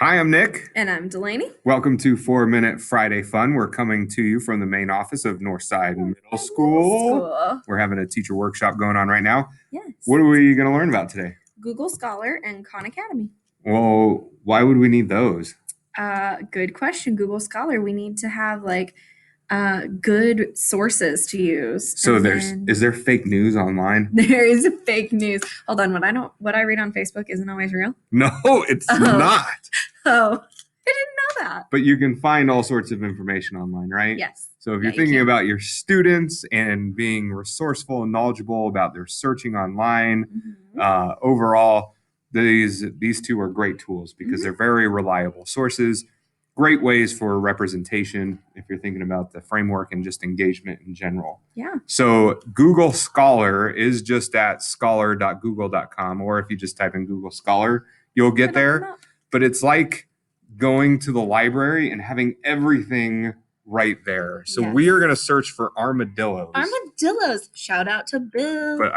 Hi, I'm Nick. And I'm Delaney. Welcome to 4-Minute Friday Fun. We're coming to you from the main office of Northside Middle School. We're having a teacher workshop going on right now. Yes. What are we going to learn about today? Google Scholar and Khan Academy. Well, why would we need those? Good question. Google Scholar. We need to have good sources to use. So is there fake news online? There is fake news. Hold on. What I read on Facebook isn't always real. No, it's not. Oh, I didn't know that. But you can find all sorts of information online, right? Yes. So if you're thinking about your students and being resourceful and knowledgeable about their searching online, overall, these two are great tools because they're very reliable sources, great ways for representation if you're thinking about the framework and just engagement in general. Yeah. So Google Scholar is just at scholar.google.com, or if you just type in Google Scholar, you'll get there. But it's like going to the library and having everything right there. So we are going to search for armadillos. Armadillos. Shout out to Bill. But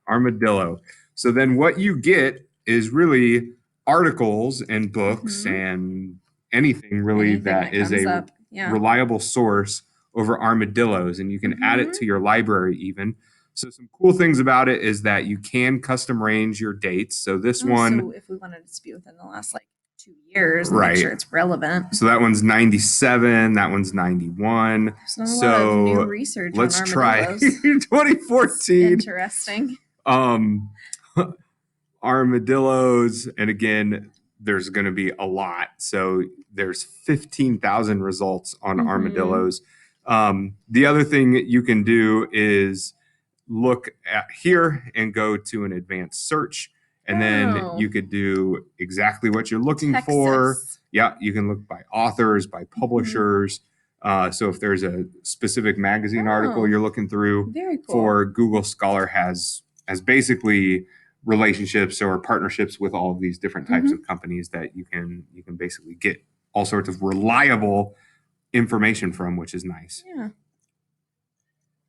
armadillo. So then what you get is really articles and books and anything really that is a reliable source over armadillos. And you can add it to your library even. So some cool things about it is that you can custom range your dates. So this one. So if we wanted it to be within the last 2 years, make sure it's relevant. So that one's 97. That one's 91. There's not a lot of new research let's on try armadillos. 2014. Interesting. Armadillos, and again, there's going to be a lot. So there's 15,000 results on armadillos. The other thing you can do is look at here and go to an advanced search. And then you could do exactly what you're looking for. Yeah, you can look by authors, by publishers. So if there's a specific magazine article you're looking through, for Google Scholar has basically relationships or partnerships with all of these different types of companies that you can basically get all sorts of reliable information from, which is nice. Yeah.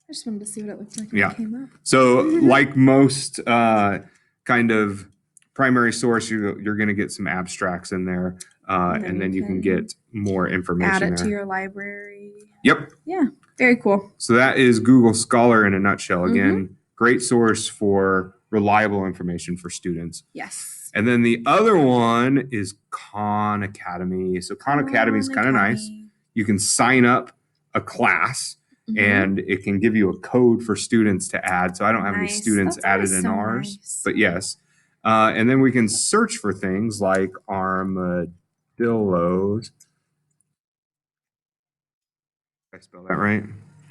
I just wanted to see what it looked like when it came up. So like most kind of primary source, you're going to get some abstracts in there, and then you can get more information. Add it to your library. Yep. Yeah. Very cool. So that is Google Scholar in a nutshell. Again, great source for reliable information for students. Yes. And then the other one is Khan Academy. So Khan Academy is kind of nice. You can sign up a class. And it can give you a code for students to add. So I don't have any students added in ours, but yes. And then we can search for things like armadillos. Did I spell that right?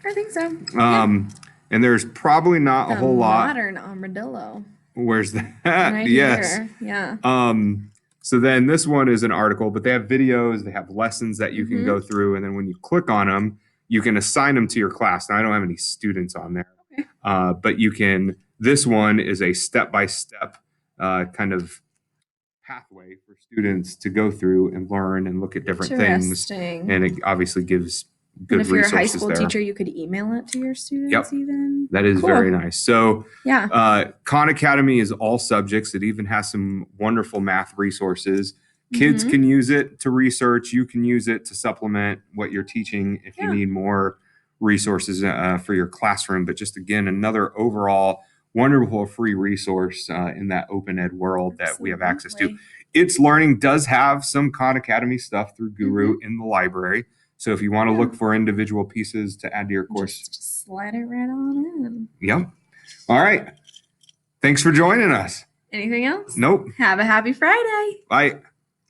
I think so. And there's probably not a whole lot. Modern armadillo. Where's that? Right Yes. Here. Yeah. So then this one is an article, but they have videos, they have lessons that you can go through. And then when you click on them, you can assign them to your class. Now, I don't have any students on there, but you can. This one is a step-by-step kind of pathway for students to go through and learn and look at different things. And it obviously gives good resources there. If you're a high school teacher, you could email it to your students even. That is very nice. So Khan Academy is all subjects. It even has some wonderful math resources. Kids can use it to research. You can use it to supplement what you're teaching if you need more resources for your classroom. But just again, another overall wonderful free resource in that open ed world that we have access to. It's Learning does have some Khan Academy stuff through Guru in the library. So if you want to look for individual pieces to add to your course, just slide it right on in. Yep. All right. Thanks for joining us. Anything else? Nope. Have a happy Friday. Bye.